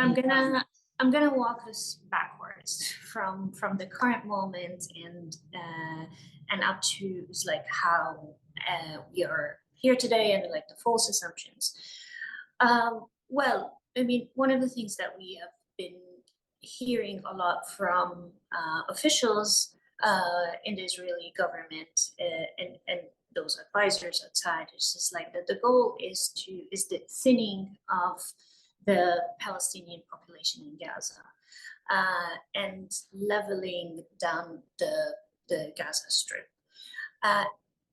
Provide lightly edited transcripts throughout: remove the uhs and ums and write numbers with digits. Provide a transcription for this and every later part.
I'm gonna walk us backwards from the current moment and up to like how we are here today and like the false assumptions. Well, I mean, one of the things that we have been hearing a lot from officials in the Israeli government and those advisors outside is just like that the goal is the thinning of the Palestinian population in Gaza and leveling down the Gaza Strip.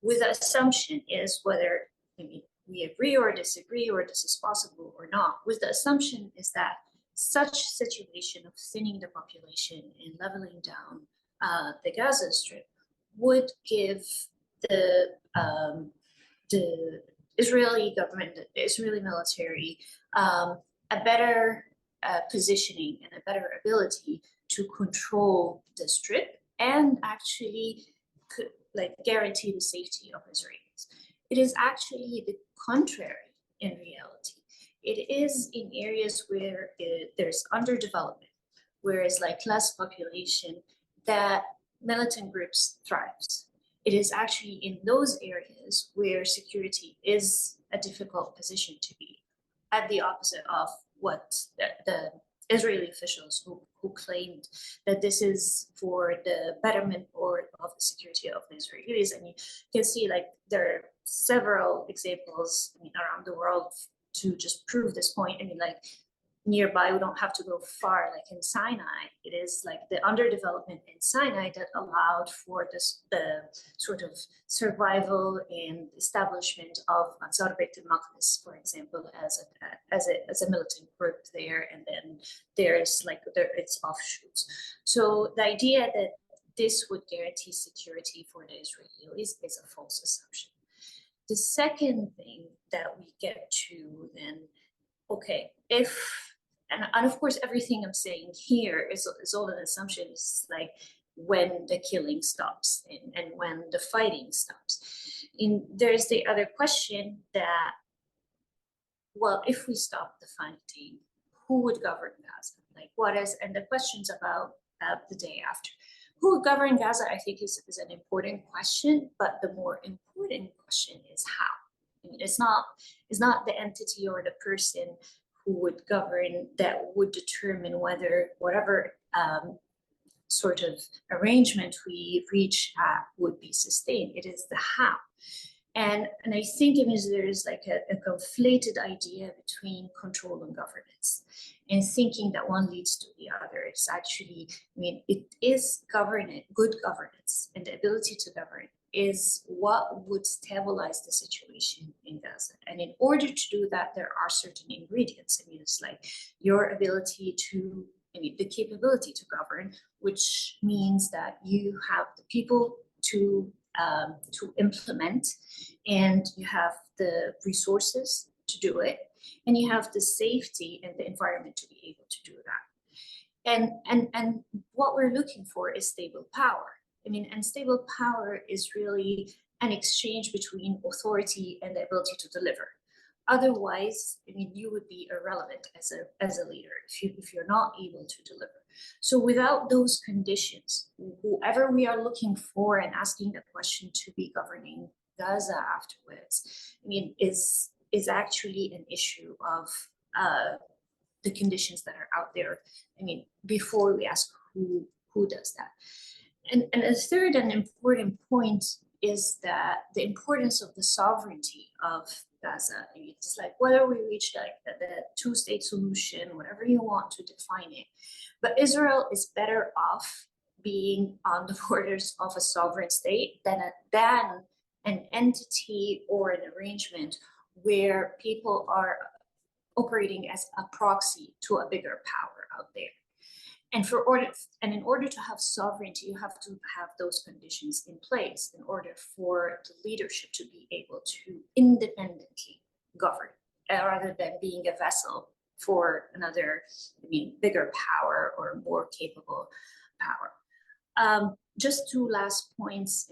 With the assumption is whether we agree or disagree or this is possible or not, with the assumption is that such situation of thinning the population and leveling down the Gaza Strip would give the Israeli government, the Israeli military, a better positioning and a better ability to control the strip and actually guarantee the safety of Israelis. It is actually the contrary in reality. It is in areas where there's underdevelopment, whereas like less population, that militant groups thrives. It is actually in those areas where security is a difficult position to be, at the opposite of what the Israeli officials who claimed that this is for the betterment or of the security of the Israelis. And you can see like there are several examples around the world to just prove this point. I mean, like nearby, we don't have to go far, like in Sinai, it is like the underdevelopment in Sinai that allowed for this, the sort of survival and establishment of Ansar Beit al-Maqdis, for example, as a militant group there, and then there's like its offshoots. So the idea that this would guarantee security for the Israelis is a false assumption. The second thing that we get to then, okay, and of course, everything I'm saying here is all an assumption. It's like when the killing stops and when the fighting stops. And there's the other question that, well, if we stop the fighting, who would govern Gaza? Like what is, and the questions about the day after. Who would govern Gaza, I think is an important question, but the more important question is how. I mean, it's not the entity or the person who would govern that would determine whether whatever sort of arrangement we reach would be sustained. It is the how. And I think there's like a conflated idea between control and governance, and thinking that one leads to the other. It's actually, I mean, it is good governance, and the ability to govern is what would stabilize the situation in Gaza. And in order to do that, there are certain ingredients. I mean, it's like your ability to, the capability to govern, which means that you have the people to implement, and you have the resources to do it, and you have the safety and the environment to be able to do that. And what we're looking for is stable power. I mean, and stable power is really an exchange between authority and the ability to deliver. Otherwise, I mean, you would be irrelevant as a leader if you're not able to deliver. So without those conditions, whoever we are looking for and asking the question to be governing Gaza afterwards, I mean, is actually an issue of the conditions that are out there. I mean, before we ask who does that. And a third and important point is that the importance of the sovereignty of Gaza. I mean, it's like whether we reach like the two-state solution, whatever you want to define it, but Israel is better off being on the borders of a sovereign state than an entity or an arrangement where people are operating as a proxy to a bigger power out there. And in order to have sovereignty, you have to have those conditions in place in order for the leadership to be able to independently govern, rather than being a vessel for another, bigger power or more capable power. Just two last points.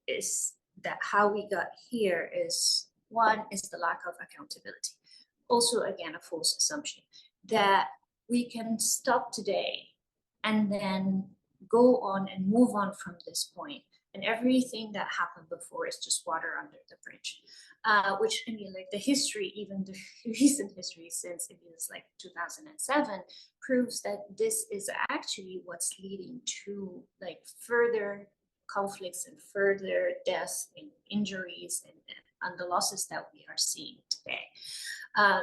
Is that how we got here is, one is the lack of accountability. Also, again, a false assumption. that we can stop today and then go on and move on from this point, and everything that happened before is just water under the bridge. Which, I mean, like the history, even the recent history since it was like 2007, proves that this is actually what's leading to like further conflicts and further deaths and injuries and the losses that we are seeing today.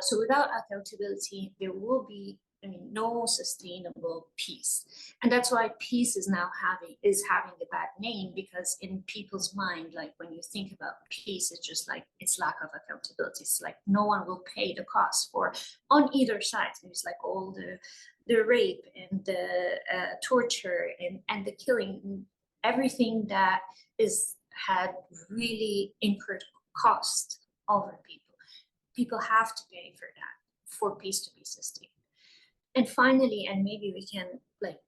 So without accountability, there will be, I mean, no sustainable peace. And that's why peace is now having a bad name, because in people's mind, like when you think about peace, it's just like it's lack of accountability. It's like no one will pay the cost for on either side. There's like all the rape and the torture and the killing, everything that is had really incurred cost over people. People have to pay for that for peace to be sustained. And finally, and maybe we can like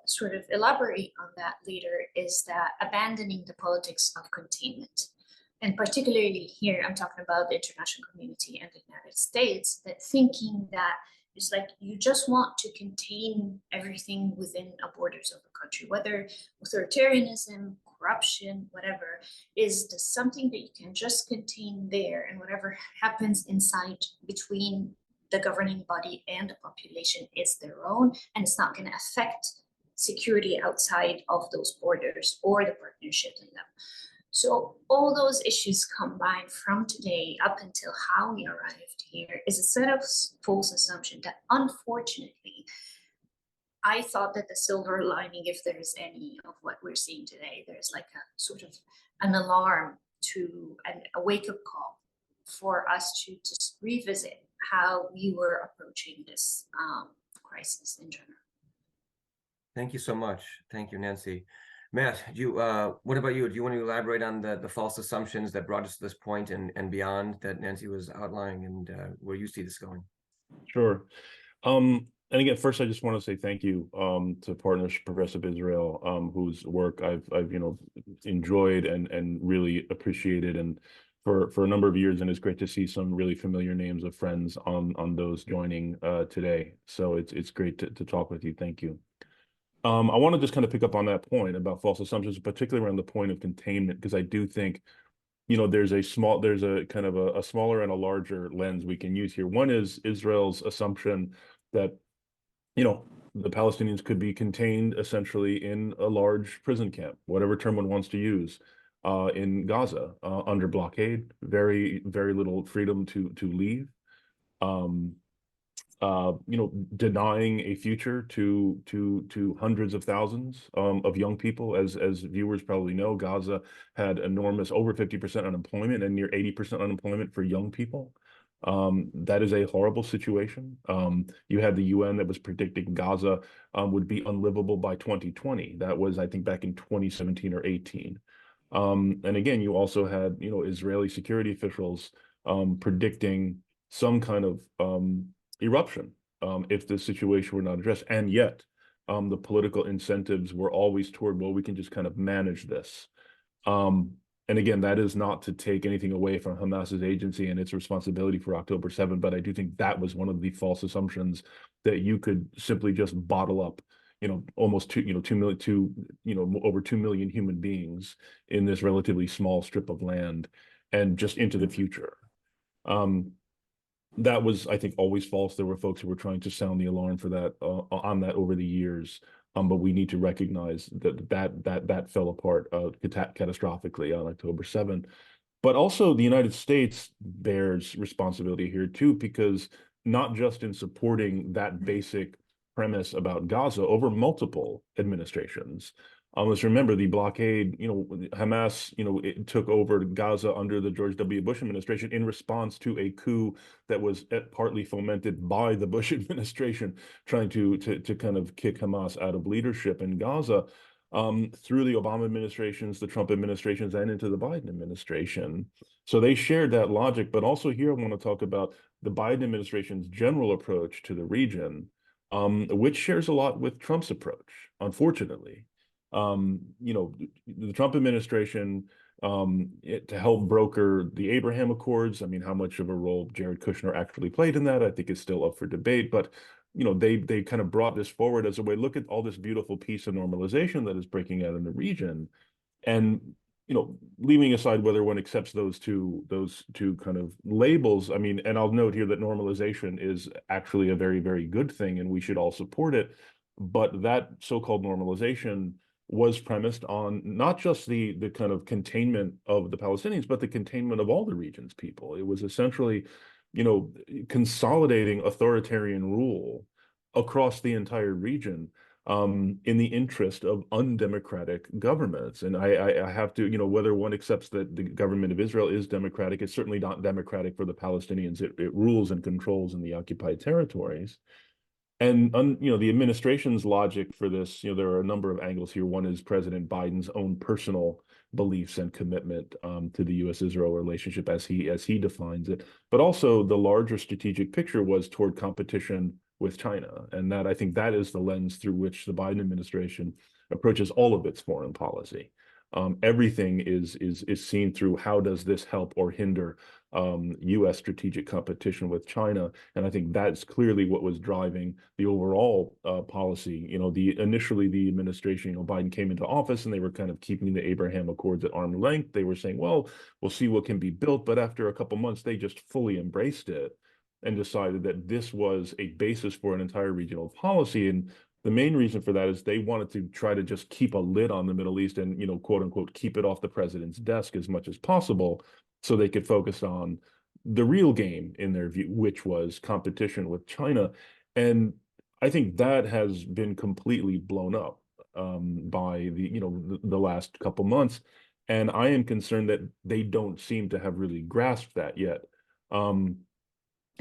sort of elaborate on that later, is that abandoning the politics of containment. And particularly here, I'm talking about the international community and the United States, that thinking that it's like you just want to contain everything within the borders of the country, whether authoritarianism, corruption, whatever, is just something that you can just contain there, and whatever happens inside between the governing body and the population is their own, and it's not going to affect security outside of those borders or the partnership in them. So all those issues combined from today up until how we arrived here is a set of false assumptions that, unfortunately, I thought that the silver lining, if there's any of what we're seeing today, there's like a sort of an alarm to a wake-up call for us to just revisit how we were approaching this crisis in general. Thank you so much. Thank you, Nancy. Matt, what about you? Do you want to elaborate on the false assumptions that brought us to this point and beyond that Nancy was outlining, and where you see this going? Sure. And again, first, I just want to say thank you to Partners Progressive Israel, whose work I've enjoyed and really appreciated, and for a number of years. And it's great to see some really familiar names of friends on those joining today. So it's great to talk with you. Thank you. I want to just kind of pick up on that point about false assumptions, particularly around the point of containment, because I do think, there's a kind of a smaller and a larger lens we can use here. One is Israel's assumption that, the Palestinians could be contained essentially in a large prison camp, whatever term one wants to use, in Gaza, under blockade, very, very little freedom to leave. Denying a future to hundreds of thousands of young people. As viewers probably know, Gaza had enormous, over 50% unemployment and near 80% unemployment for young people. That is a horrible situation. You had the UN that was predicting Gaza would be unlivable by 2020. That was, I think, back in 2017 or 18. And again, you also had, Israeli security officials predicting some kind of eruption if the situation were not addressed. And yet the political incentives were always toward, well, we can just kind of manage this. And again, that is not to take anything away from Hamas's agency and its responsibility for October 7, but I do think that was one of the false assumptions, that you could simply just bottle up, almost over 2 million human beings in this relatively small strip of land and just into the future. That was, I think, always false. There were folks who were trying to sound the alarm for that on that over the years. But we need to recognize that fell apart catastrophically on October 7. But also the United States bears responsibility here too, because not just in supporting that basic premise about Gaza over multiple administrations. Let's remember the blockade, Hamas, it took over Gaza under the George W. Bush administration in response to a coup that was partly fomented by the Bush administration, trying to kind of kick Hamas out of leadership in Gaza, through the Obama administrations, the Trump administrations, and into the Biden administration. So they shared that logic. But also here, I want to talk about the Biden administration's general approach to the region, which shares a lot with Trump's approach, unfortunately. The Trump administration to help broker the Abraham Accords. I mean, how much of a role Jared Kushner actually played in that, I think is still up for debate. But they kind of brought this forward as a way, look at all this beautiful peace and normalization that is breaking out in the region. And leaving aside whether one accepts those two kind of labels, I mean, and I'll note here that normalization is actually a very, very good thing, and we should all support it. But that so-called normalization was premised on not just the kind of containment of the Palestinians, but the containment of all the region's people. It was essentially, consolidating authoritarian rule across the entire region, in the interest of undemocratic governments. And I have to, whether one accepts that the government of Israel is democratic, it's certainly not democratic for the Palestinians. It rules and controls in the occupied territories. And the administration's logic for this, there are a number of angles here. One is President Biden's own personal beliefs and commitment to the U.S.-Israel relationship as he defines it, but also the larger strategic picture was toward competition with China, and that I think that is the lens through which the Biden administration approaches all of its foreign policy. Everything is seen through how does this help or hinder U.S. strategic competition with China, and I think that's clearly what was driving the overall policy. Initially the administration, Biden came into office and they were kind of keeping the Abraham Accords at arm's length. They were saying, well, we'll see what can be built, but after a couple months, they just fully embraced it and decided that this was a basis for an entire regional policy. And the main reason for that is they wanted to try to just keep a lid on the Middle East and, quote unquote, keep it off the president's desk as much as possible so they could focus on the real game in their view, which was competition with China. And I think that has been completely blown up by the last couple months. And I am concerned that they don't seem to have really grasped that yet.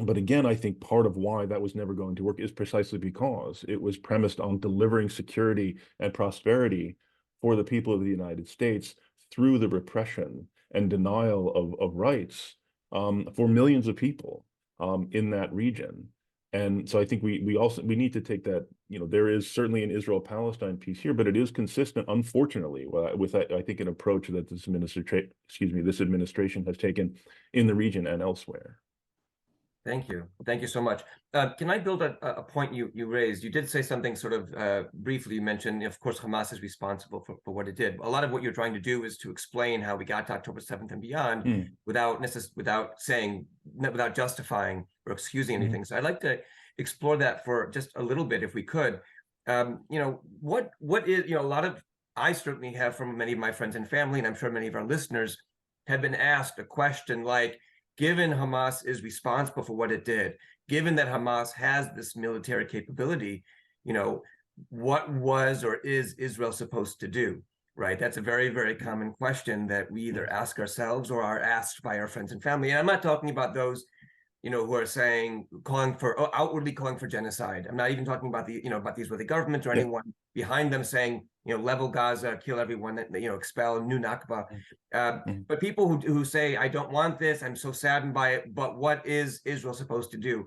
But again, I think part of why that was never going to work is precisely because it was premised on delivering security and prosperity for the people of the United States through the repression and denial of rights for millions of people in that region. And so I think we need to take that, there is certainly an Israel-Palestine piece here, but it is consistent, unfortunately, with I think an approach that this administration has taken in the region and elsewhere. Thank you. Thank you so much. Can I build a point you raised? You did say something sort of briefly. You mentioned, of course, Hamas is responsible for what it did. A lot of what you're trying to do is to explain how we got to October 7th and beyond without justifying or excusing anything. So I'd like to explore that for just a little bit, if we could. What is, a lot of, I certainly have from many of my friends and family, and I'm sure many of our listeners have been asked a question like, given Hamas is responsible for what it did, given that Hamas has this military capability, what was or is Israel supposed to do, right? That's a very, very common question that we either ask ourselves or are asked by our friends and family. And I'm not talking about those, who are outwardly calling for genocide. I'm not even talking about about the Israeli government or anyone behind them saying, level Gaza, kill everyone, expel, new Nakba. But people who say, I don't want this, I'm so saddened by it, but what is Israel supposed to do?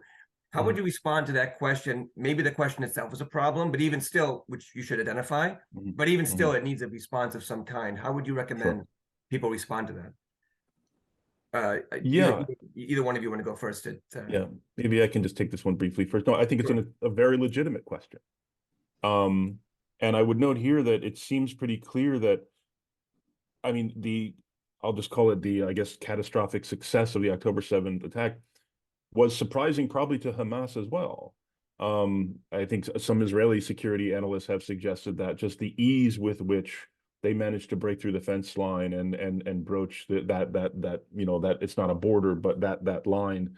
How would you respond to that question? Maybe the question itself is a problem, but even still, which you should identify, but even still, it needs a response of some kind. How would you recommend people respond to that? Either one of you want to go first? Maybe I can just take this one briefly first. No, I think it's a very legitimate question. And I would note here that it seems pretty clear that, I mean, I'll just call it the, I guess, catastrophic success of the October 7th attack was surprising probably to Hamas as well. I think some Israeli security analysts have suggested that just the ease with which they managed to break through the fence line and broach that it's not a border, but that line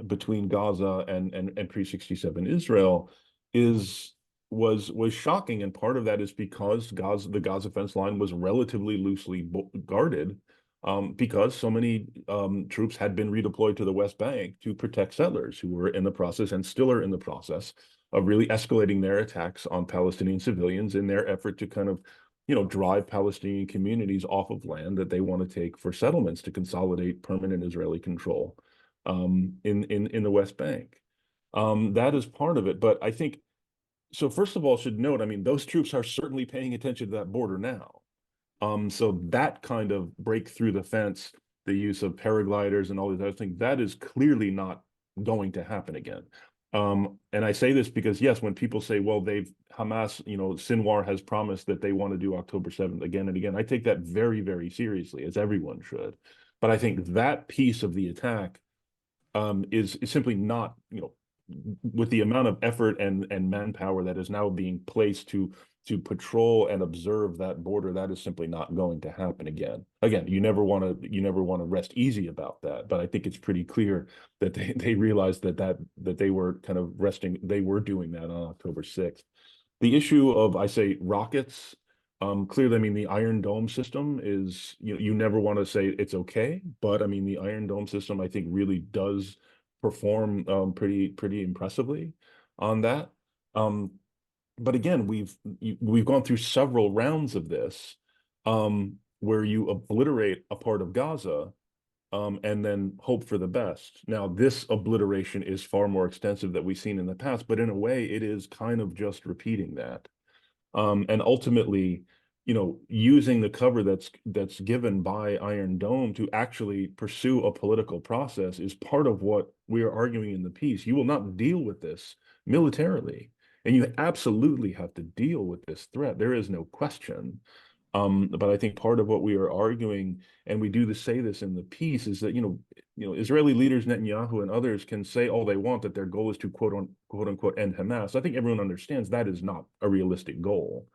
between Gaza and pre-67 Israel was shocking, and part of that is because the Gaza fence line was relatively loosely guarded because so many troops had been redeployed to the West Bank to protect settlers who were in the process and still are in the process of really escalating their attacks on Palestinian civilians in their effort to kind of, drive Palestinian communities off of land that they want to take for settlements to consolidate permanent Israeli control in the West Bank. That is part of it. But I think, so first of all, should note, I mean, those troops are certainly paying attention to that border now. So that kind of break through the fence, the use of paragliders and all these other things, that is clearly not going to happen again. And I say this because, yes, when people say, well, Hamas, Sinwar has promised that they want to do October 7th again and again, I take that very, very seriously, as everyone should. But I think that piece of the attack is simply not, with the amount of effort and manpower that is now being placed to patrol and observe that border, that is simply not going to happen again. Again, you never want to rest easy about that, but I think it's pretty clear that they realized that they were kind of resting, they were doing that on October 6th. The issue of, I say, rockets, clearly, I mean, the Iron Dome system is, you never want to say it's okay, but I mean, the Iron Dome system, I think, really does perform pretty impressively on that. But again, we've gone through several rounds of this, where you obliterate a part of Gaza, and then hope for the best. Now, this obliteration is far more extensive than we've seen in the past, but in a way, it is kind of just repeating that. And ultimately, using the cover that's given by Iron Dome to actually pursue a political process is part of what we are arguing in the piece. You will not deal with this militarily, and you absolutely have to deal with this threat. There is no question. But I think part of what we are arguing, and we do say this in the piece, is that Israeli leaders, Netanyahu and others, can say all they want that their goal is to quote unquote end Hamas. I think everyone understands that is not a realistic goal.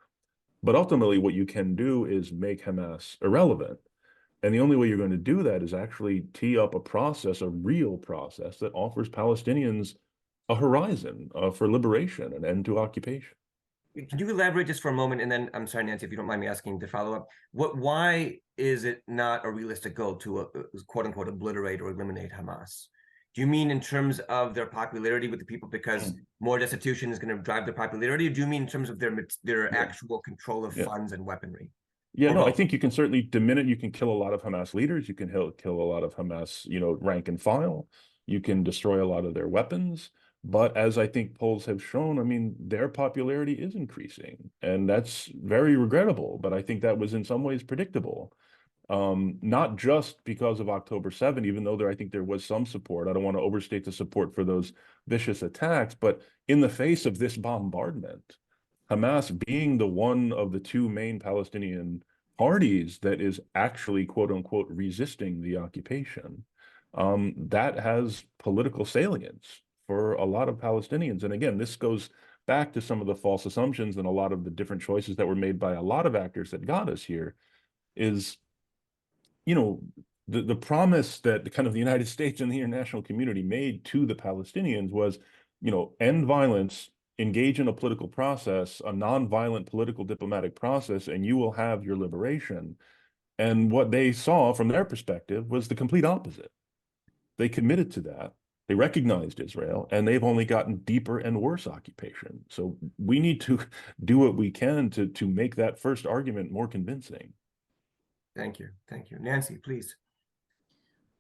But ultimately, what you can do is make Hamas irrelevant. And the only way you're going to do that is actually tee up a process, a real process that offers Palestinians a horizon for liberation and end to occupation. Can you elaborate just for a moment? And then, I'm sorry, Nancy, if you don't mind me asking to follow up, why is it not a realistic goal to quote unquote obliterate or eliminate Hamas? Do you mean in terms of their popularity with the people because more destitution is going to drive their popularity? Or do you mean in terms of their actual control of funds and weaponry? Yeah, no, I think you can certainly diminish, you can kill a lot of Hamas leaders, you can kill a lot of Hamas, rank and file, you can destroy a lot of their weapons. But as I think polls have shown, I mean, their popularity is increasing, and that's very regrettable. But I think that was in some ways predictable, not just because of October 7th, even though I think there was some support. I don't want to overstate the support for those vicious attacks, but in the face of this bombardment, Hamas being the one of the two main Palestinian parties that is actually, quote unquote, resisting the occupation, that has political salience for a lot of Palestinians. And again, this goes back to some of the false assumptions and a lot of the different choices that were made by a lot of actors that got us here is, the promise that kind of the United States and the international community made to the Palestinians was, end violence, engage in a political process, a nonviolent political diplomatic process, and you will have your liberation. And what they saw from their perspective was the complete opposite. They committed to that. They recognized Israel, and they've only gotten deeper and worse occupation. So we need to do what we can to make that first argument more convincing. Thank you. Thank you. Nancy, please.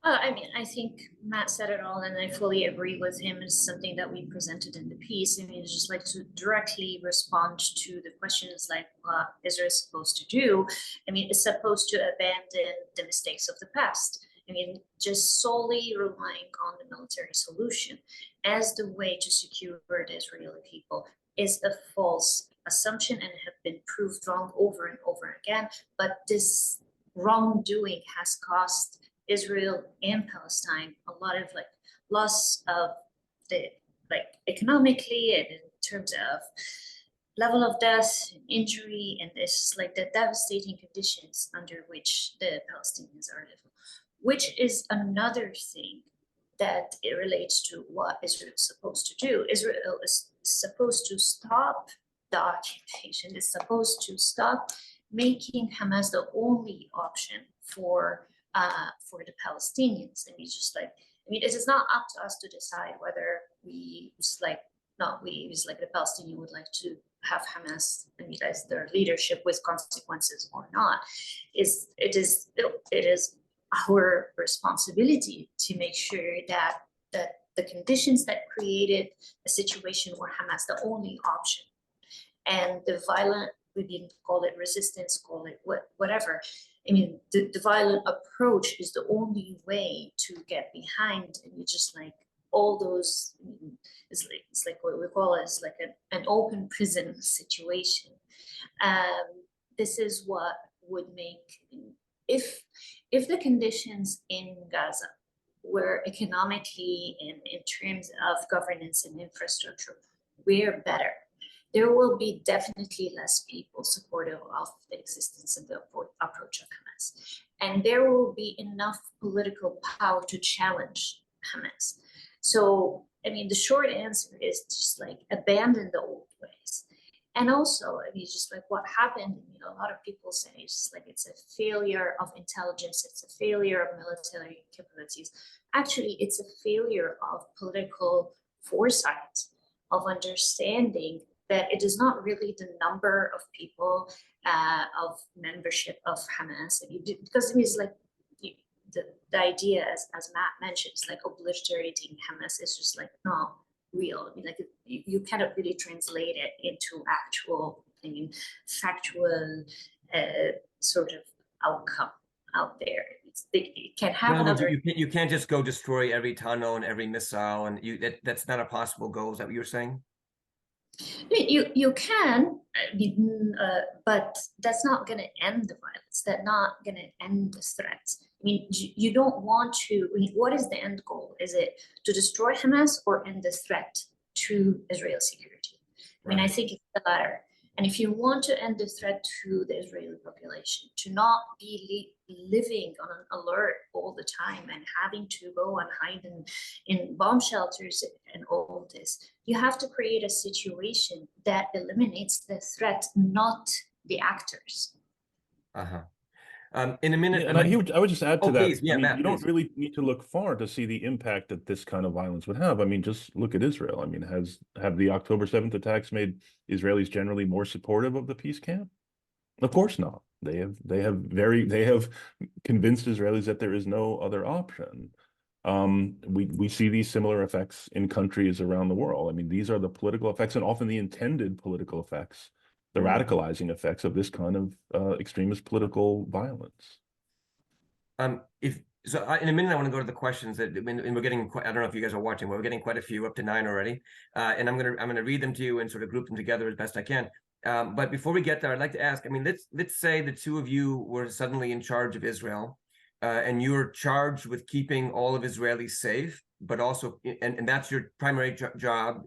I mean, I think Matt said it all, and I fully agree with him. It's something that we presented in the piece. I mean, it's just like to directly respond to the questions like what Israel is supposed to do. I mean, it's supposed to abandon the mistakes of the past. I mean, just solely relying on the military solution as the way to secure the Israeli people is a false assumption and have been proved wrong over and over again. But this wrongdoing has cost Israel and Palestine a lot of loss of the economically and in terms of level of death and injury, and this the devastating conditions under which the Palestinians are living, which is another thing that it relates to what Israel is supposed to do. Israel is supposed to stop the occupation, is supposed to stop making Hamas the only option for the Palestinians. And it's just it is not up to us to decide whether the Palestinian would like to have Hamas as their leadership with consequences or not. It is our responsibility to make sure that the conditions that created a situation where Hamas the only option and the violent we can call it resistance, call it whatever. I mean, the violent approach is the only way to get behind, and you just like all those. I mean, it's like what we call is like an open prison situation. This is what would make, if the conditions in Gaza were economically and in terms of governance and infrastructure were better, there will be definitely less people supportive of the existence of the approach of Hamas. And there will be enough political power to challenge Hamas. So, I mean, the short answer is just like abandon the old ways. And also, I mean, just like what happened, you know, a lot of people say it's just like it's a failure of intelligence, it's a failure of military capabilities. Actually, it's a failure of political foresight, of understanding that it is not really the number of people of membership of Hamas. Because it is like the idea, as Matt mentioned, is like obliterating Hamas is just like not real. I mean, like you cannot really translate it into actual, I mean, factual sort of outcome out there. It can have another. You can't just go destroy every tunnel and every missile, and that's not a possible goal. Is that what you're saying? You can, but that's not going to end the violence. That's not going to end the threat. I mean, you don't want to. I mean, what is the end goal? Is it to destroy Hamas or end the threat to Israel security? I mean, I think it's the latter. And if you want to end the threat to the Israeli population, to not be living on an alert all the time and having to go and hide in bomb shelters and all this, you have to create a situation that eliminates the threat, not the actors. In a minute, and I would just add to that. Please, yeah, I mean, Matt, you don't really need to look far to see the impact that this kind of violence would have. I mean, just look at Israel. I mean, have the October 7th attacks made Israelis generally more supportive of the peace camp? Of course not. They have convinced Israelis that there is no other option. We see these similar effects in countries around the world. I mean, these are the political effects and often the intended political effects, the radicalizing effects of this kind of extremist political violence. In a minute, I want to go to the questions and we're getting. I don't know if you guys are watching. We're getting quite a few, up to 9 already, and I'm gonna read them to you and sort of group them together as best I can. But before we get there, I'd like to ask. I mean, let's say the two of you were suddenly in charge of Israel, and you're charged with keeping all of Israelis safe, but also, and that's your primary job,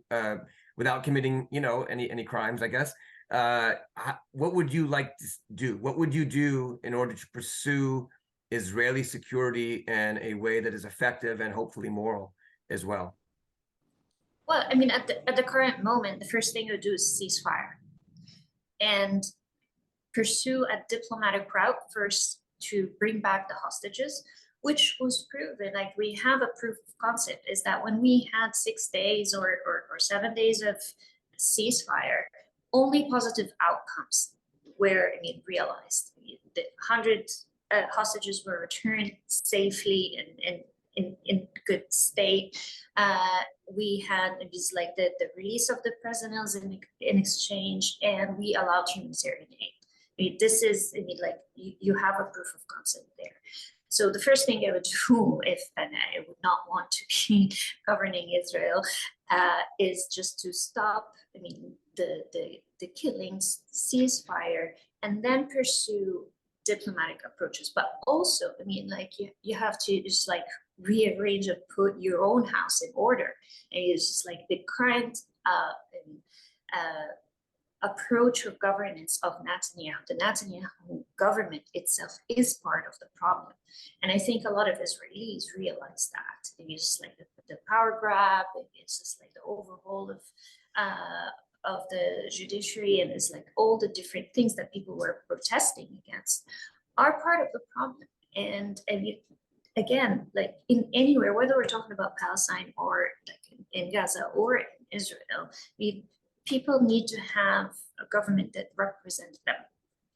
without committing, you know, any crimes, I guess. What would you like to do? What would you do in order to pursue Israeli security in a way that is effective and hopefully moral as well? Well, I mean, at the current moment, the first thing you do is ceasefire and pursue a diplomatic route first to bring back the hostages, which was proven. Like, we have a proof of concept is that when we had 6 days or 7 days of ceasefire, only positive outcomes were, I mean, realized. I mean, the 100 hostages were returned safely and in good state. We had just like the release of the prisoners in exchange, and we allowed humanitarian aid. I mean, this is, I mean, like you have a proof of concept there. So the first thing I would do, if and I would not want to be governing Israel, is just to stop, I mean, the killings, ceasefire, and then pursue diplomatic approaches. But also, I mean, like you have to just like rearrange and put your own house in order. And it's just like the current approach of governance of Netanyahu. The Netanyahu government itself is part of the problem. And I think a lot of Israelis realize that. It's just like the power grab, it's just like the overhaul of the judiciary, and it's like all the different things that people were protesting against are part of the problem. And again, like in anywhere, whether we're talking about Palestine or like in Gaza or in Israel, people need to have a government that represents them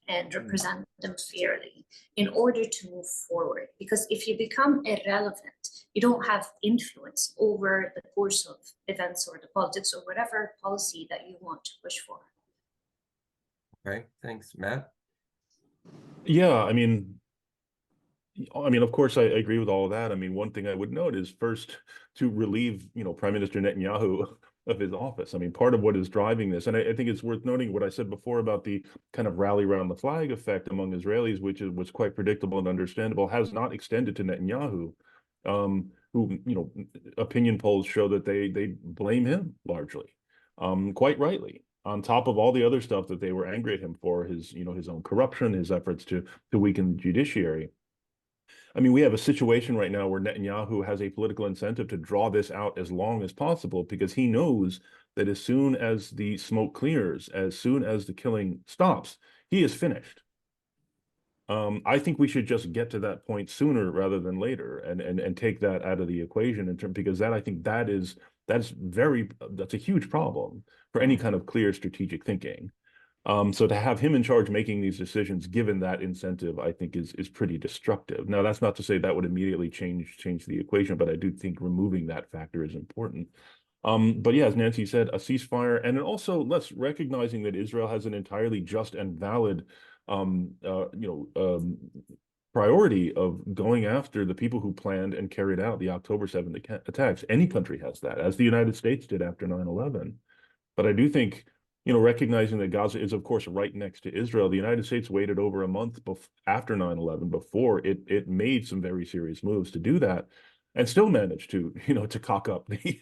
and represent them fairly in order to move forward. Because if you become irrelevant, you don't have influence over the course of events or the politics or whatever policy that you want to push for. Okay, thanks, Matt. Yeah, of course, I agree with all of that. I mean, one thing I would note is first to relieve, Prime Minister Netanyahu of his office. I mean, part of what is driving this, and I think it's worth noting what I said before about the kind of rally around the flag effect among Israelis, which was quite predictable and understandable, has not extended to Netanyahu, who, opinion polls show that they blame him largely, quite rightly, on top of all the other stuff that they were angry at him for, his own corruption, his efforts to weaken the judiciary. I mean, we have a situation right now where Netanyahu has a political incentive to draw this out as long as possible because he knows that as soon as the smoke clears, as soon as the killing stops, he is finished. I think we should just get to that point sooner rather than later and take that out of the equation because I think that's a huge problem for any kind of clear strategic thinking. So to have him in charge making these decisions, given that incentive, I think is pretty destructive. Now, that's not to say that would immediately change the equation, but I do think removing that factor is important. But yeah, as Nancy said, a ceasefire, and then also let's recognizing that Israel has an entirely just and valid, priority of going after the people who planned and carried out the October 7th attacks. Any country has that, as the United States did after 9/11. But I do think, recognizing that Gaza is, of course, right next to Israel, the United States waited over a month after 9/11 before it made some very serious moves to do that, and still managed to, to cock up the,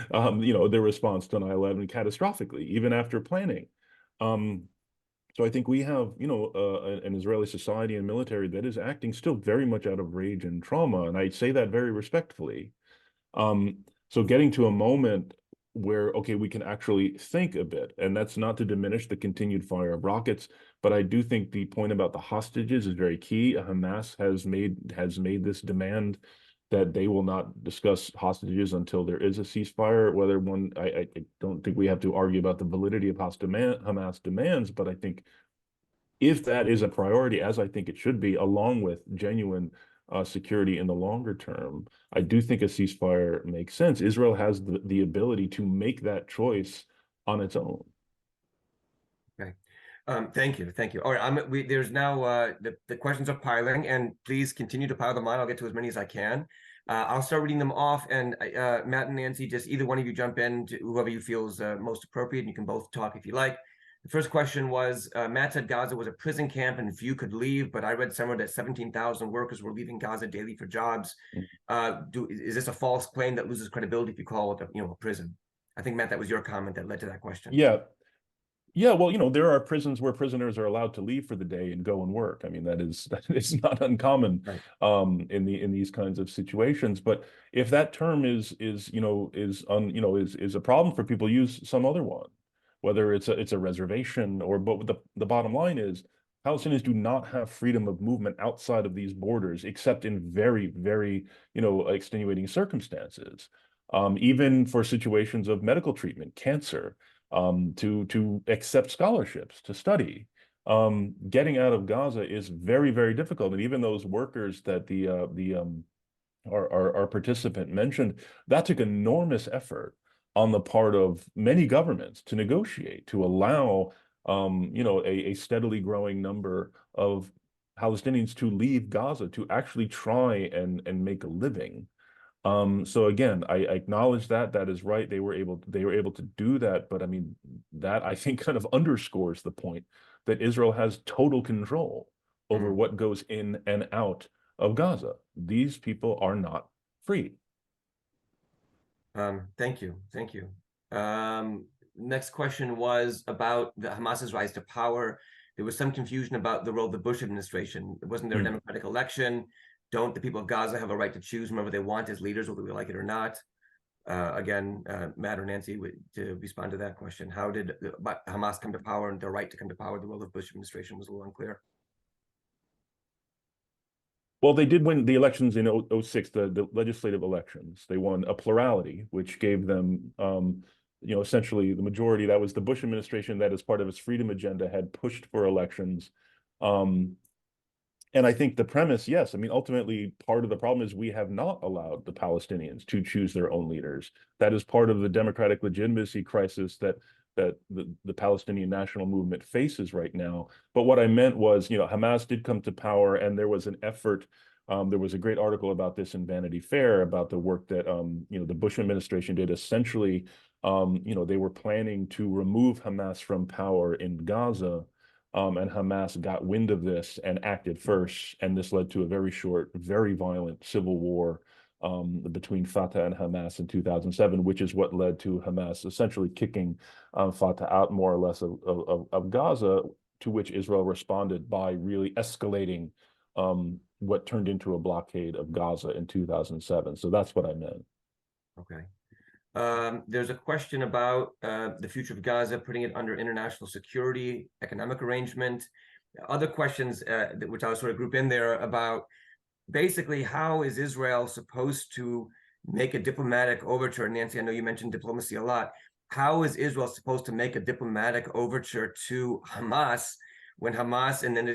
the response to 9/11 catastrophically, even after planning. So I think we have, an Israeli society and military that is acting still very much out of rage and trauma, and I say that very respectfully. So getting to a moment where, okay, we can actually think a bit, and that's not to diminish the continued fire of rockets, but I do think the point about the hostages is very key. Hamas has made this demand that they will not discuss hostages until there is a ceasefire. I don't think we have to argue about the validity of Hamas demands, but I think if that is a priority, as I think it should be, along with genuine security in the longer term, I do think a ceasefire makes sense. Israel has the ability to make that choice on its own. Okay. Thank you. All right, there's now the questions are piling, and please continue to pile them on. I'll get to as many as I can. I'll start reading them off, and Matt and Nancy, just either one of you jump in to whoever you feel is most appropriate, and you can both talk if you like. The first question was, Matt said Gaza was a prison camp and few could leave, but I read somewhere that 17,000 workers were leaving Gaza daily for jobs. Is this a false claim that loses credibility if you call it a prison? I think, Matt, that was your comment that led to that question. Yeah. Yeah, well, there are prisons where prisoners are allowed to leave for the day and go and work. I mean, that is not uncommon, right, in these kinds of situations. But if that term is a problem for people, use some other one, whether it's a reservation or. But the bottom line is, Palestinians do not have freedom of movement outside of these borders, except in very, very extenuating circumstances. Even for situations of medical treatment, cancer. To accept scholarships to study. Getting out of Gaza is very, very difficult, and even those workers that our participant mentioned, that took enormous effort on the part of many governments to negotiate to allow a steadily growing number of Palestinians to leave Gaza to actually try and make a living. So again, I acknowledge that is right. They were able to do that, but I mean, that I think kind of underscores the point that Israel has total control over what goes in and out of Gaza. These people are not free. Thank you. Next question was about the Hamas's rise to power. There was some confusion about the role of the Bush administration. Wasn't there a democratic election? Don't the people of Gaza have a right to choose whomever they want as leaders, whether we like it or not? Again, Matt or Nancy, to respond to that question. How did Hamas come to power and their right to come to power? The role of the Bush administration was a little unclear. Well, they did win the elections in 2006, the legislative elections. They won a plurality, which gave them, essentially the majority. That was the Bush administration that, as part of its freedom agenda, had pushed for elections. And I think the premise, yes, I mean, ultimately, part of the problem is we have not allowed the Palestinians to choose their own leaders. That is part of the democratic legitimacy crisis that the Palestinian national movement faces right now. But what I meant was, Hamas did come to power, and there was an effort. There was a great article about this in Vanity Fair about the work that the Bush administration did. Essentially, they were planning to remove Hamas from power in Gaza. And Hamas got wind of this and acted first, and this led to a very short, very violent civil war between Fatah and Hamas in 2007, which is what led to Hamas essentially kicking Fatah out more or less of Gaza, to which Israel responded by really escalating what turned into a blockade of Gaza in 2007. So that's what I meant. Okay. There's a question about the future of Gaza, putting it under international security, economic arrangement. Other questions, which I'll sort of group in there, about basically how is Israel supposed to make a diplomatic overture? Nancy, I know you mentioned diplomacy a lot. How is Israel supposed to make a diplomatic overture to Hamas when Hamas, and then,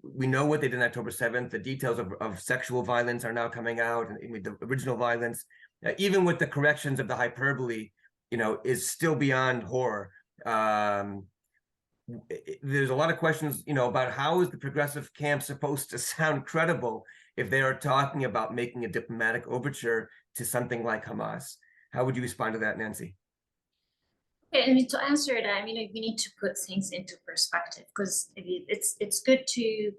we know what they did on October 7th. The details of sexual violence are now coming out, and the original violence, even with the corrections of the hyperbole, is still beyond horror. There's a lot of questions, about how is the progressive camp supposed to sound credible if they are talking about making a diplomatic overture to something like Hamas. How would you respond to that, Nancy? Okay, to answer that, we need to put things into perspective, because it's good to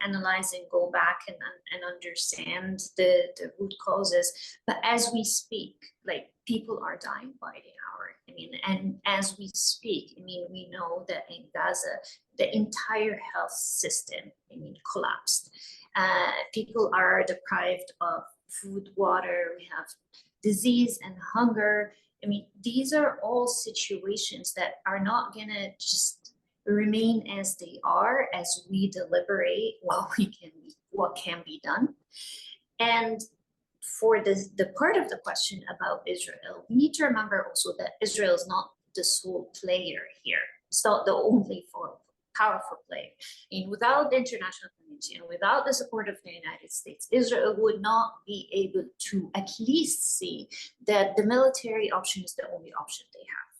analyze and go back and understand the root causes. But as we speak, people are dying by the hour. And as we speak, we know that in Gaza, the entire health system, collapsed. People are deprived of food, water. We have disease and hunger. These are all situations that are not gonna just remain as they are as we deliberate what can be done. And for the part of the question about Israel, we need to remember also that Israel is not the sole player here. It's not the only powerful player. Without the international community and without the support of the United States, Israel would not be able to at least see that the military option is the only option they have.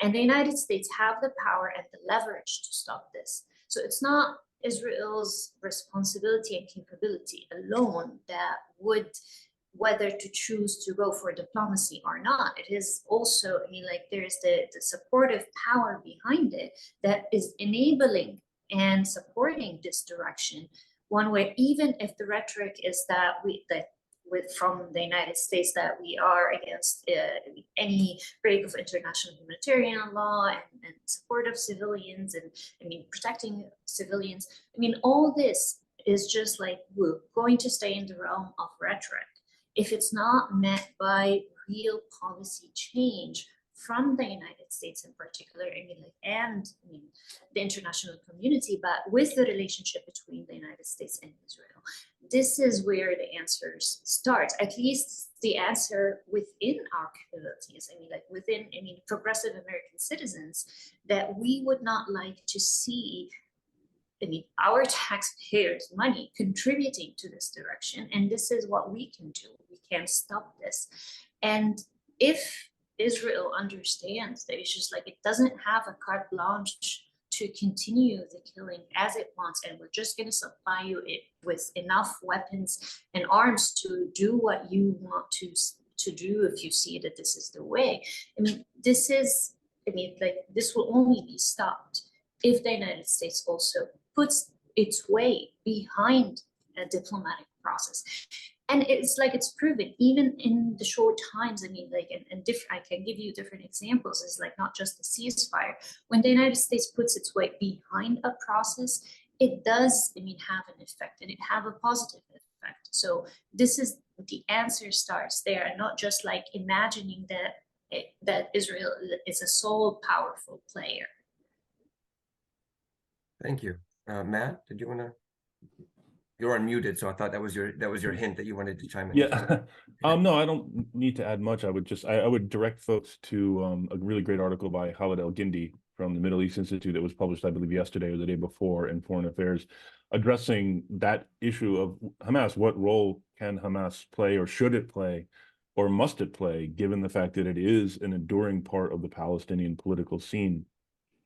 And the United States have the power and the leverage to stop this. So it's not Israel's responsibility and capability alone that would whether to choose to go for diplomacy or not. It is also, there's the supportive power behind it that is enabling and supporting this direction. One where even if the rhetoric is that from the United States that we are against any break of international humanitarian law and support of civilians and protecting civilians. All this is just we're going to stay in the realm of rhetoric if it's not met by real policy change from the United States in particular, and the international community, but with the relationship between the United States and Israel. This is where the answers start, at least the answer within our capabilities. Within progressive American citizens, that we would not like to see our taxpayers' money contributing to this direction. And this is what we can do. We can stop this. And if Israel understands that it's just it doesn't have a carte blanche to continue the killing as it wants, and we're just going to supply you with enough weapons and arms to do what you want to do if you see that this is the way. This is, this will only be stopped if the United States also puts its weight behind a diplomatic process. And it's proven even in the short times. And I can give you different examples. It's not just the ceasefire. When the United States puts its weight behind a process, it does have an effect, and it have a positive effect. So this is the answer starts there, and not just imagining that Israel is a sole powerful player. Thank you. Matt, did you want to? You're unmuted, so I thought that was your hint that you wanted to chime in. Yeah. No, I don't need to add much. I would direct folks to a really great article by Khalid El-Gindi from the Middle East Institute that was published, I believe, yesterday or the day before in Foreign Affairs, addressing that issue of Hamas. What role can Hamas play, or should it play, or must it play, given the fact that it is an enduring part of the Palestinian political scene,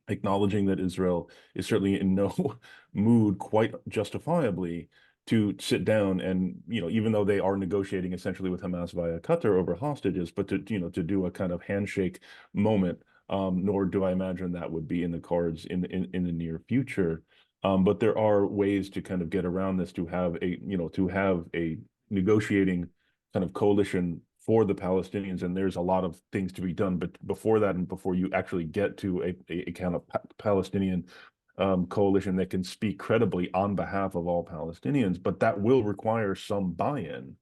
acknowledging that Israel is certainly in no mood, quite justifiably, to sit down and, even though they are negotiating essentially with Hamas via Qatar over hostages, but to do a kind of handshake moment, nor do I imagine that would be in the cards in the near future. But there are ways to kind of get around this, to have a negotiating kind of coalition for the Palestinians, and there's a lot of things to be done. But before that, and before you actually get to a kind of Palestinian coalition that can speak credibly on behalf of all Palestinians, but that will require some buy-in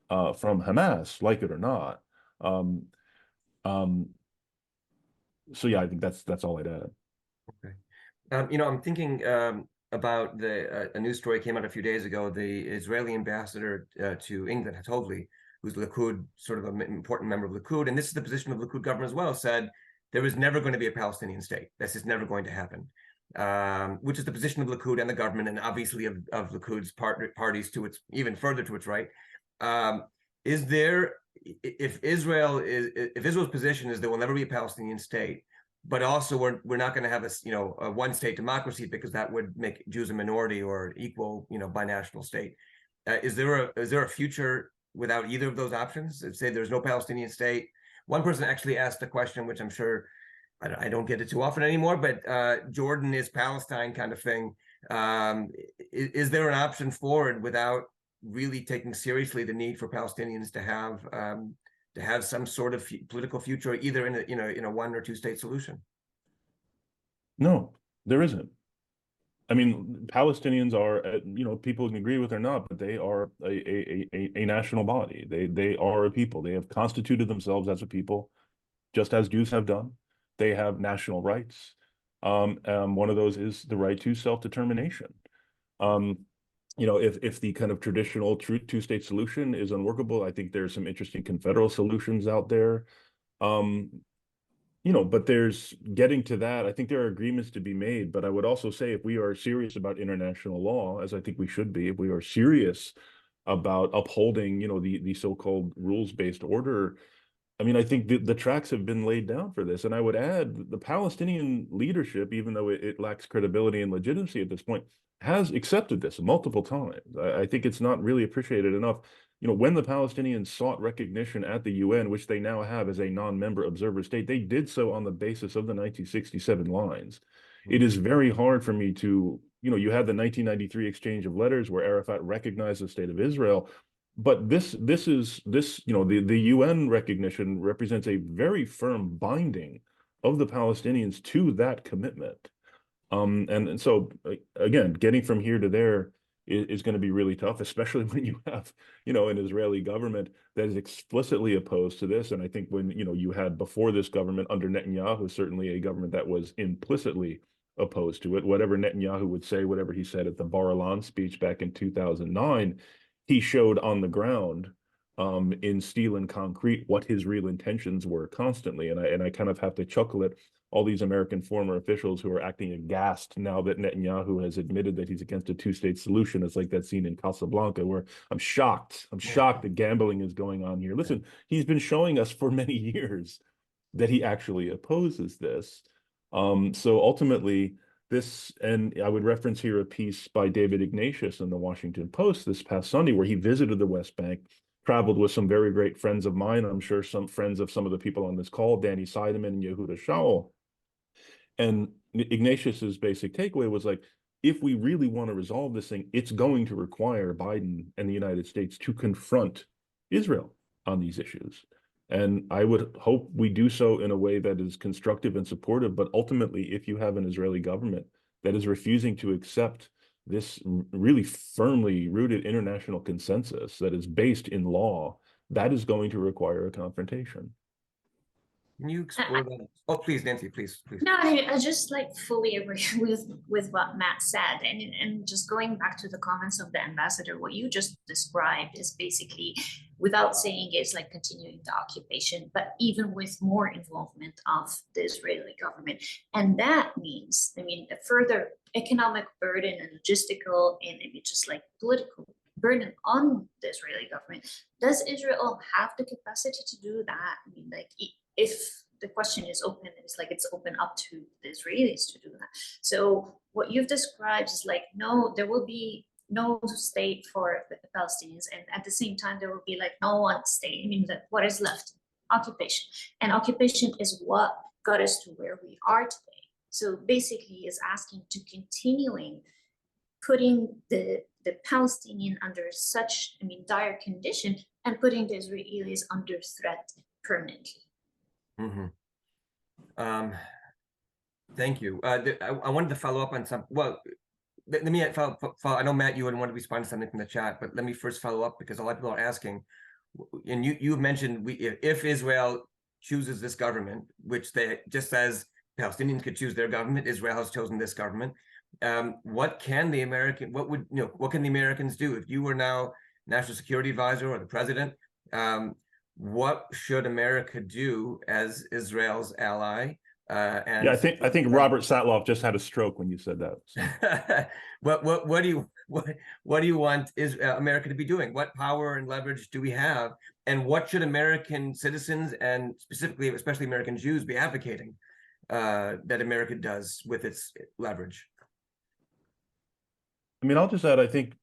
from Hamas, like it or not. So yeah, I think that's all I'd add. Okay. I'm thinking about a news story came out a few days ago. The Israeli ambassador to England, Tovli, who's Likud, sort of an important member of Likud, and this is the position of the Likud government as well, said there was never going to be a Palestinian state. This is never going to happen, which is the position of Likud and the government, and obviously of Likud's parties to its, even further to its right. Is there, if Israel's position is there will never be a Palestinian state, but also we're not going to have a one-state democracy because that would make Jews a minority or equal binational state. Is there a future without either of those options? Say there's no Palestinian state. One person actually asked a question, which I'm sure I don't get it too often anymore, but Jordan is Palestine kind of thing. Is there an option forward without really taking seriously the need for Palestinians to have some sort of political future, either in a one or two state solution? No, there isn't. I mean, Palestinians are, people can agree with or not, but they are a national body. They are a people. They have constituted themselves as a people, just as Jews have done. They have national rights. One of those is the right to self-determination. If the kind of traditional two-state solution is unworkable, I think there's some interesting confederal solutions out there. But there's getting to that. I think there are agreements to be made, but I would also say if we are serious about international law, as I think we should be, if we are serious about upholding, the so-called rules-based order, I mean, I think the tracks have been laid down for this. And I would add the Palestinian leadership, even though it lacks credibility and legitimacy at this point, has accepted this multiple times. I think it's not really appreciated enough. When the Palestinians sought recognition at the UN, which they now have as a non-member observer state, they did so on the basis of the 1967 lines. It is very hard for me to, you had the 1993 exchange of letters where Arafat recognized the state of Israel, but the UN recognition represents a very firm binding of the Palestinians to that commitment. And so again, getting from here to there is going to be really tough, especially when you have, an Israeli government that is explicitly opposed to this. And I think when, you had before this government under Netanyahu, certainly a government that was implicitly opposed to it, whatever Netanyahu would say, whatever he said at the Bar Ilan speech back in 2009, he showed on the ground in steel and concrete what his real intentions were constantly. And I kind of have to chuckle at all these American former officials who are acting aghast now that Netanyahu has admitted that he's against a two-state solution. It's like that scene in Casablanca where I'm shocked that gambling is going on here. Listen, he's been showing us for many years that he actually opposes this. So ultimately, this, and I would reference here a piece by David Ignatius in the Washington Post this past Sunday, where he visited the West Bank, traveled with some very great friends of mine. I'm sure some friends of some of the people on this call, Danny Seideman and Yehuda Shaul. And Ignatius's basic takeaway was like, if we really want to resolve this thing, it's going to require Biden and the United States to confront Israel on these issues. And I would hope we do so in a way that is constructive and supportive. But ultimately, if you have an Israeli government that is refusing to accept this really firmly rooted international consensus that is based in law, that is going to require a confrontation. Can you explore that? Oh, please, Nancy, please. No, I just fully agree with what Matt said, and just going back to the comments of the ambassador, what you just described is basically, without saying it's continuing the occupation, but even with more involvement of the Israeli government, and that means, a further economic burden and logistical and maybe just political burden on the Israeli government. Does Israel have the capacity to do that? I mean, like, if the question is open, it's like it's open up to the Israelis to do that. So what you've described is like, no, there will be no state for the Palestinians, and at the same time there will be like no one state. I mean, that what is left? Occupation. And occupation is what got us to where we are today. So basically is asking to continuing putting the Palestinian under such, I mean, dire condition, and putting the Israelis under threat permanently. Thank you. I wanted to follow up on some, well, let me follow. I know, Matt, you would want to respond to something from the chat, but let me first follow up, because a lot of people are asking, and you mentioned if Israel chooses this government, which they, just as Palestinians could choose their government, Israel has chosen this government. What can the Americans do? If you were now National Security Advisor or the president, what should America do as Israel's ally? And yeah, I think Robert Satloff just had a stroke when you said that. So. What do you want America to be doing? What power and leverage do we have? And what should American citizens, and specifically, especially American Jews, be advocating that America does with its leverage? I mean, I'll just add, I think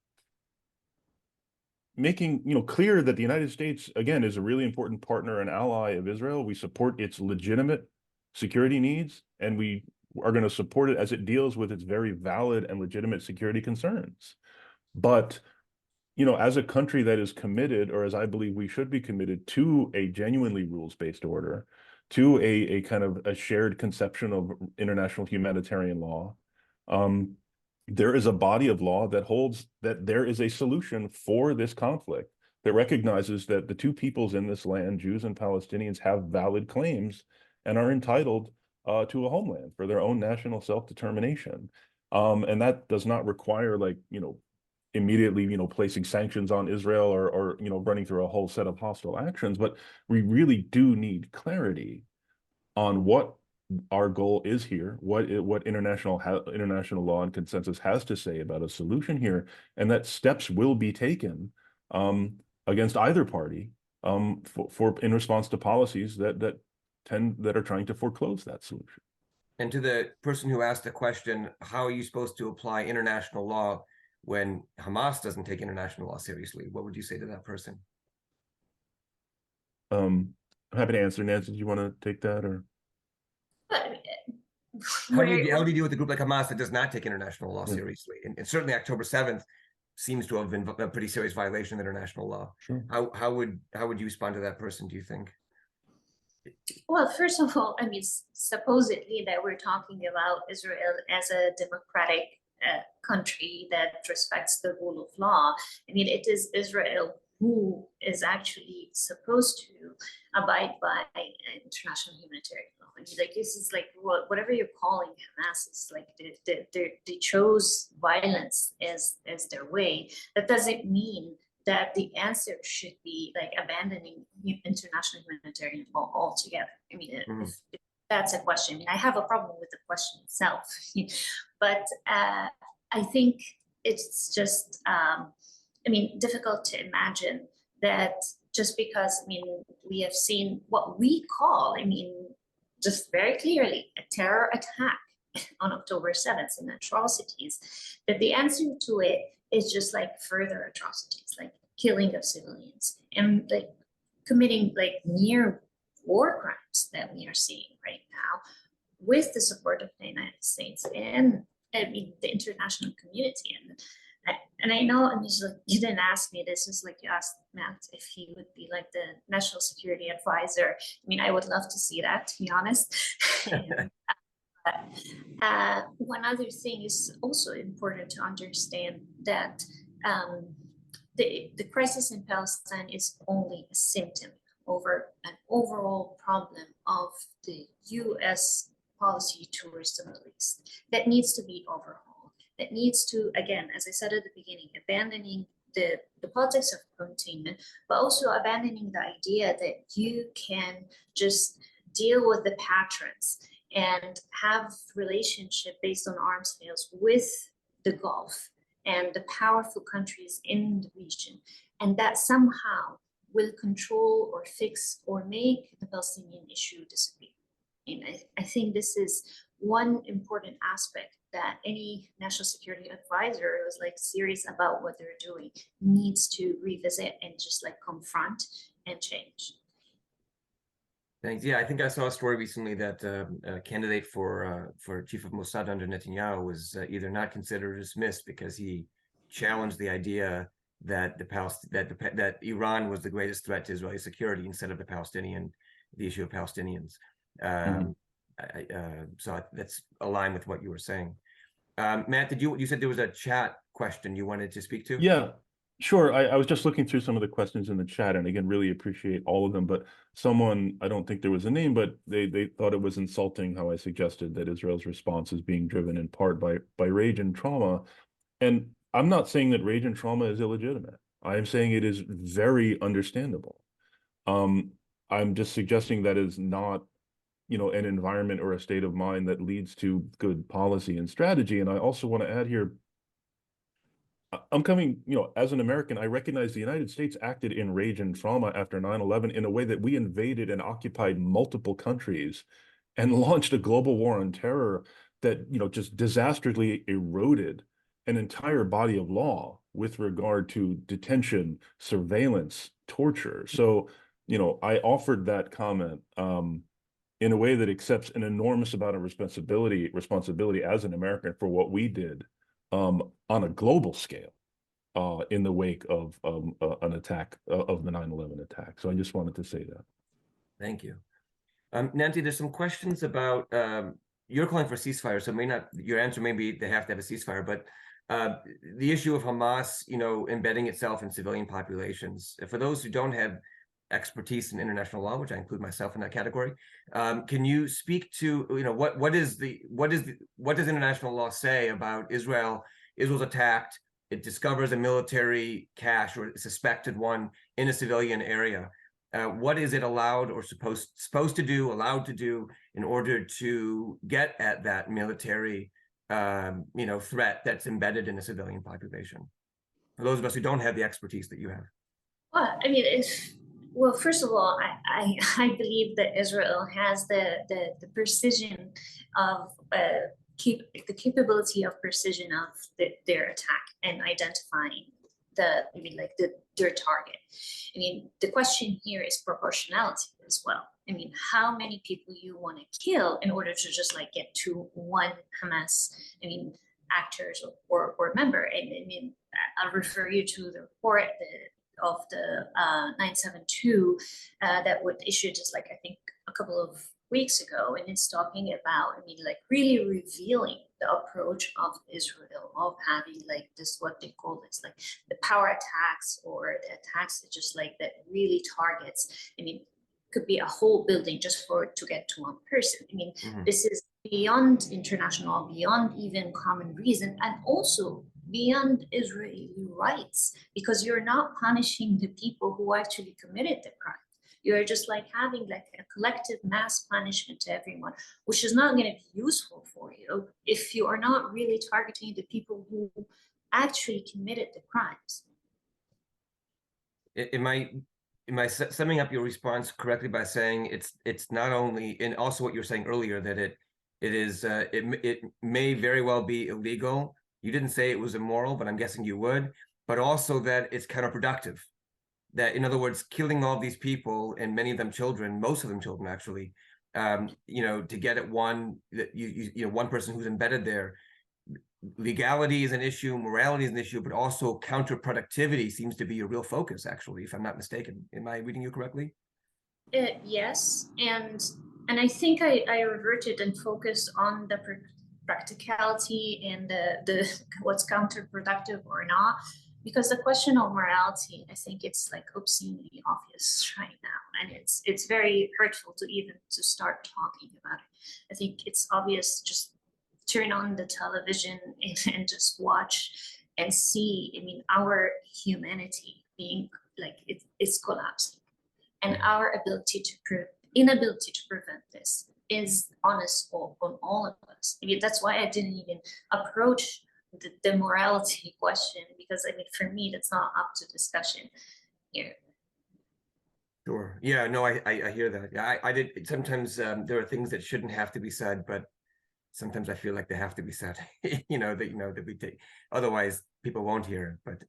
making clear that the United States, again, is a really important partner and ally of Israel. We support its legitimate security needs, and we are going to support it as it deals with its very valid and legitimate security concerns. But as a country that is committed, or as I believe we should be committed, to a genuinely rules-based order, to a kind of a shared conception of international humanitarian law, there is a body of law that holds that there is a solution for this conflict, that recognizes that the two peoples in this land, Jews and Palestinians, have valid claims and are entitled to a homeland for their own national self-determination. And that does not require, like, immediately, placing sanctions on Israel or running through a whole set of hostile actions. But we really do need clarity on what our goal is here, what international law and consensus has to say about a solution here, and that steps will be taken against either party for in response to policies that are trying to foreclose that solution. And to the person who asked the question, how are you supposed to apply international law when Hamas doesn't take international law seriously? What would you say to that person? I'm happy to answer. Nancy, do you want to take that, or? How do you deal with a group like Hamas that does not take international law seriously? And certainly October 7th seems to have been a pretty serious violation of international law. Sure. How would you respond to that person, do you think? Well, first of all, I mean, supposedly that we're talking about Israel as a democratic country that respects the rule of law. I mean, it is Israel who is actually supposed to abide by international humanitarian law. I mean, like, this is like whatever you're calling Hamas is like they chose violence as their way. That doesn't mean that the answer should be like abandoning international humanitarian law altogether. I mean, if that's a question, I mean, I have a problem with the question itself, but I think it's just, I mean, difficult to imagine that just because, I mean, we have seen what we call, I mean, just very clearly a terror attack on October 7th and atrocities, that the answer to it is just like further atrocities, like killing of civilians and like committing like near war crimes that we are seeing right now with the support of the United States and, I mean, the international community. And I know, I mean, like, you didn't ask me this, is like you asked Matt if he would be like the national security advisor. I mean, I would love to see that, to be honest. One other thing is also important to understand that the crisis in Palestine is only a symptom over an overall problem of the U.S. policy towards the Middle East that needs to be overhauled. That needs to, again, as I said at the beginning, abandoning the politics of containment, but also abandoning the idea that you can just deal with the patrons and have relationship based on arms sales with the Gulf and the powerful countries in the region, and that somehow will control or fix or make the Palestinian issue disappear. And I think this is one important aspect that any national security advisor who's like serious about what they're doing needs to revisit and just like confront and change. Thanks. Yeah, I think I saw a story recently that a candidate for chief of Mossad under Netanyahu was either not considered or dismissed because he challenged the idea that that Iran was the greatest threat to Israeli security instead of the issue of Palestinians. So that's aligned with what you were saying. Matt, you said there was a chat question you wanted to speak to? Yeah, sure. I was just looking through some of the questions in the chat, and again, really appreciate all of them. But someone, I don't think there was a name, but they thought it was insulting how I suggested that Israel's response is being driven in part by rage and trauma. And I'm not saying that rage and trauma is illegitimate. I am saying it is very understandable. I'm just suggesting that is not, an environment or a state of mind that leads to good policy and strategy. And I also want to add here, I'm coming, as an American, I recognize the United States acted in rage and trauma after 9/11 in a way that we invaded and occupied multiple countries and launched a global war on terror that, just disastrously eroded an entire body of law with regard to detention, surveillance, torture. So, I offered that comment in a way that accepts an enormous amount of responsibility as an American for what we did on a global scale in the wake of an attack of the 9/11 attack. So I just wanted to say that. Thank you. Nancy, there's some questions about you're calling for ceasefire, so your answer may be they have to have a ceasefire, but the issue of Hamas, embedding itself in civilian populations. For those who don't have expertise in international law, which I include myself in that category, can you speak to what does international law say about Israel? Israel's attacked. It discovers a military cache or a suspected one in a civilian area. What is it allowed or supposed to do, allowed to do in order to get at that military, threat that's embedded in a civilian population? For those of us who don't have the expertise that you have. Well, I mean, well, first of all, I believe that Israel has the precision of the capability of precision of their attack and identifying their target. I mean, the question here is proportionality as well. I mean, how many people you want to kill in order to just like get to one Hamas, actors or member. And I mean, I'll refer you to the report of the 972 that was issued just like, I think, a couple of weeks ago, and it's talking about, really revealing the approach of Israel of having like this, what they call this, like the power attacks or the attacks that just like that really targets, could be a whole building just to get to one person. This is beyond international, beyond even common reason, and also beyond Israeli rights, because you're not punishing the people who actually committed the crime. You're just like having like a collective mass punishment to everyone, which is not going to be useful for you if you are not really targeting the people who actually committed the crimes. Am I summing up your response correctly by saying it's not only, and also what you were saying earlier, that it may very well be illegal. You didn't say it was immoral, but I'm guessing you would, but also that it's counterproductive. That, in other words, killing all these people, and many of them children, most of them children actually, to get at one person who's embedded there. Legality is an issue, morality is an issue, but also counterproductivity seems to be a real focus, actually, if I'm not mistaken. Am I reading you correctly? Yes, and I think I reverted and focused on the practicality and the what's counterproductive or not, because the question of morality, I think it's like obscenely obvious right now, and it's very hurtful to even to start talking about it. I think it's obvious. Just turn on the television and just watch and see. Our humanity being like it's collapsing, and our inability to prevent this is on us all, on all of us. That's why I didn't even approach the morality question, because I mean, for me, that's not up to discussion here. Sure. Yeah, no, I hear that. Yeah, I did. Sometimes there are things that shouldn't have to be said, but sometimes I feel like they have to be said, that we take, otherwise people won't hear. But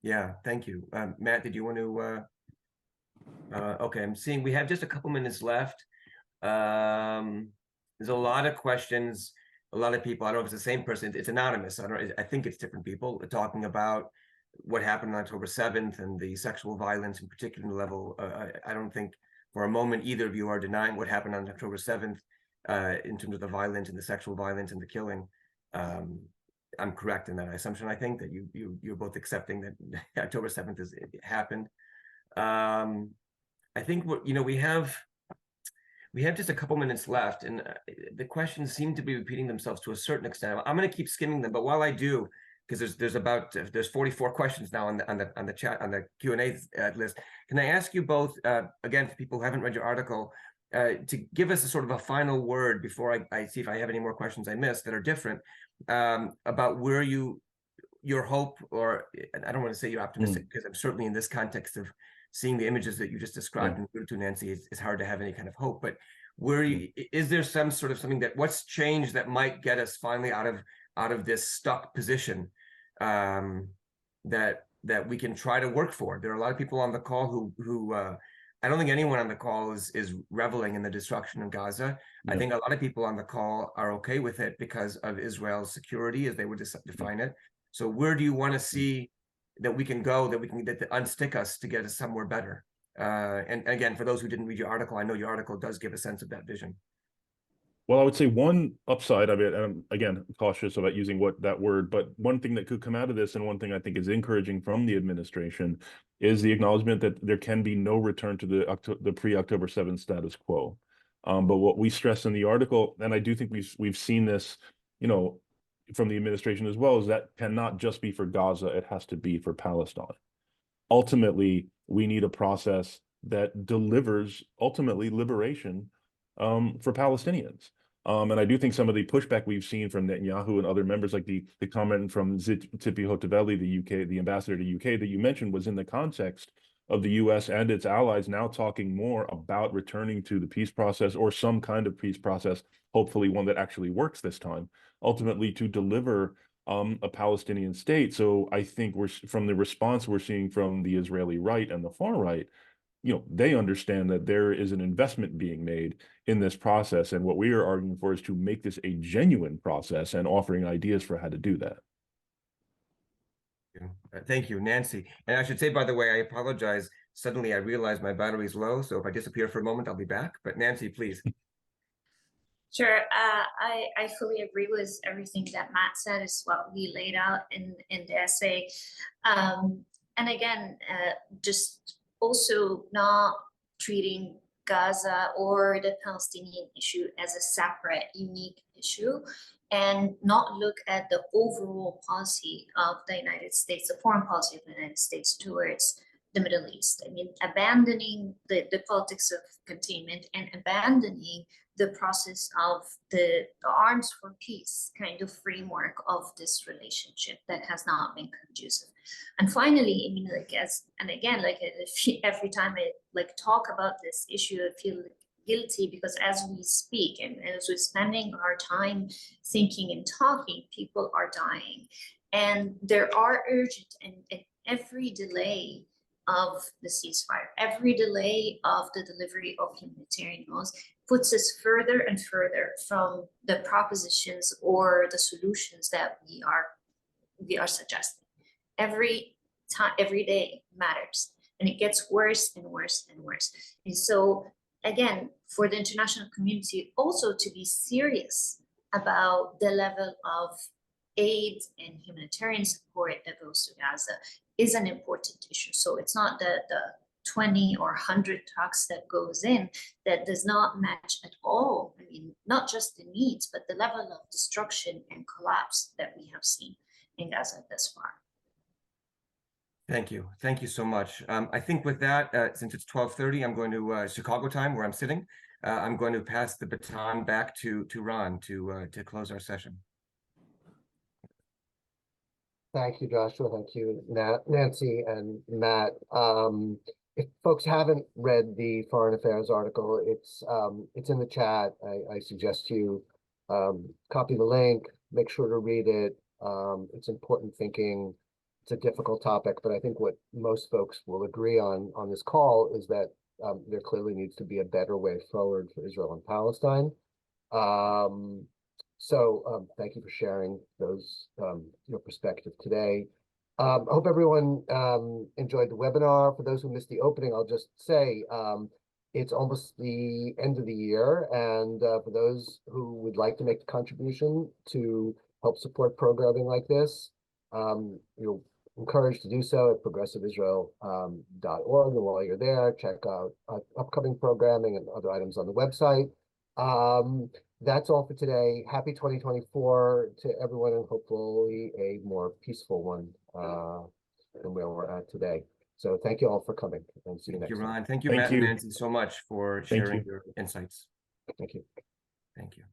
yeah, thank you. Matt, did you want to, okay, I'm seeing we have just a couple minutes left. There's a lot of questions, a lot of people, I don't know if it's the same person, it's anonymous. I think it's different people talking about what happened on October 7th and the sexual violence in particular level. I don't think for a moment either of you are denying what happened on October 7th in terms of the violence and the sexual violence and the killing. I'm correct in that assumption. I think that you're both accepting that October 7th happened. I think we have just a couple minutes left, and the questions seem to be repeating themselves to a certain extent. I'm going to keep skimming them, but while I do, because there's 44 questions now on the chat, on the Q&A list. Can I ask you both again, for people who haven't read your article, to give us a sort of a final word before I see if I have any more questions I missed that are different, about where your hope, or I don't want to say you're optimistic, because I'm certainly in this context of seeing the images that you just described and alluded to, Nancy, it's hard to have any kind of hope. But is there some sort of something what's changed that might get us finally out of this stuck position that we can try to work for? There are a lot of people on the call who I don't think anyone on the call is reveling in the destruction of Gaza. I think a lot of people on the call are okay with it because of Israel's security, as they would define it. So where do you want to see that we can go, that unstick us to get us somewhere better? And again, for those who didn't read your article, I know your article does give a sense of that vision. Well, I would say one upside of it, and I'm again cautious about using that word, but one thing that could come out of this, and one thing I think is encouraging from the administration, is the acknowledgement that there can be no return to the pre-October 7th status quo. But what we stress in the article, and I do think we've seen this, from the administration as well, is that cannot just be for Gaza; it has to be for Palestine. Ultimately, we need a process that delivers ultimately liberation for Palestinians. And I do think some of the pushback we've seen from Netanyahu and other members, like the comment from Tzipi Hotovely, the ambassador to UK that you mentioned, was in the context of the US and its allies now talking more about returning to the peace process, or some kind of peace process, hopefully one that actually works this time, ultimately to deliver a Palestinian state. So I think from the response we're seeing from the Israeli right and the far right, they understand that there is an investment being made in this process. And what we are arguing for is to make this a genuine process and offering ideas for how to do that. Thank you, Nancy. And I should say, by the way, I apologize. Suddenly I realized my battery is low. So if I disappear for a moment, I'll be back. But Nancy, please. Sure. I fully agree with everything that Matt said. Is what we laid out in the essay. And again, just also not treating Gaza or the Palestinian issue as a separate, unique issue, and not look at the overall policy of the United States, the foreign policy of the United States towards the Middle East. I mean, abandoning the politics of containment and abandoning the process of the arms for peace kind of framework of this relationship that has not been conducive. And finally, I mean, every time I talk about this issue, I feel guilty because as we speak and as we're spending our time thinking and talking, people are dying. And there are urgent and every delay of the ceasefire, every delay of the delivery of humanitarian laws puts us further and further from the propositions or the solutions that we are suggesting. Every day matters, and it gets worse and worse and worse. And so again, for the international community also to be serious about the level of aid and humanitarian support that goes to Gaza is an important issue. So it's not the 20 or 100 trucks that goes in that does not match at all. I mean, not just the needs, but the level of destruction and collapse that we have seen in Gaza thus far. Thank you. Thank you so much. I think with that, since it's 12:30, I'm going to Chicago time where I'm sitting. I'm going to pass the baton back to Ron to close our session. Thank you, Joshua. Thank you, Nancy and Matt. If folks haven't read the Foreign Affairs article, it's in the chat. I suggest you copy the link, make sure to read it. It's important thinking. It's a difficult topic, but I think what most folks will agree on this call is that there clearly needs to be a better way forward for Israel and Palestine. Thank you for sharing those your perspective today. I hope everyone enjoyed the webinar. For those who missed the opening, I'll just say it's almost the end of the year, and for those who would like to make a contribution to help support programming like this, you're encouraged to do so at progressiveisrael.org. And while you're there, check out upcoming programming and other items on the website. That's all for today. Happy 2024 to everyone, and hopefully a more peaceful one than where we're at today. So thank you all for coming, and see you next Thank you, time. Ron. Thank you, Thank Matt you. and Nancy, so much for Thank sharing you. your insights. Thank you. Thank you.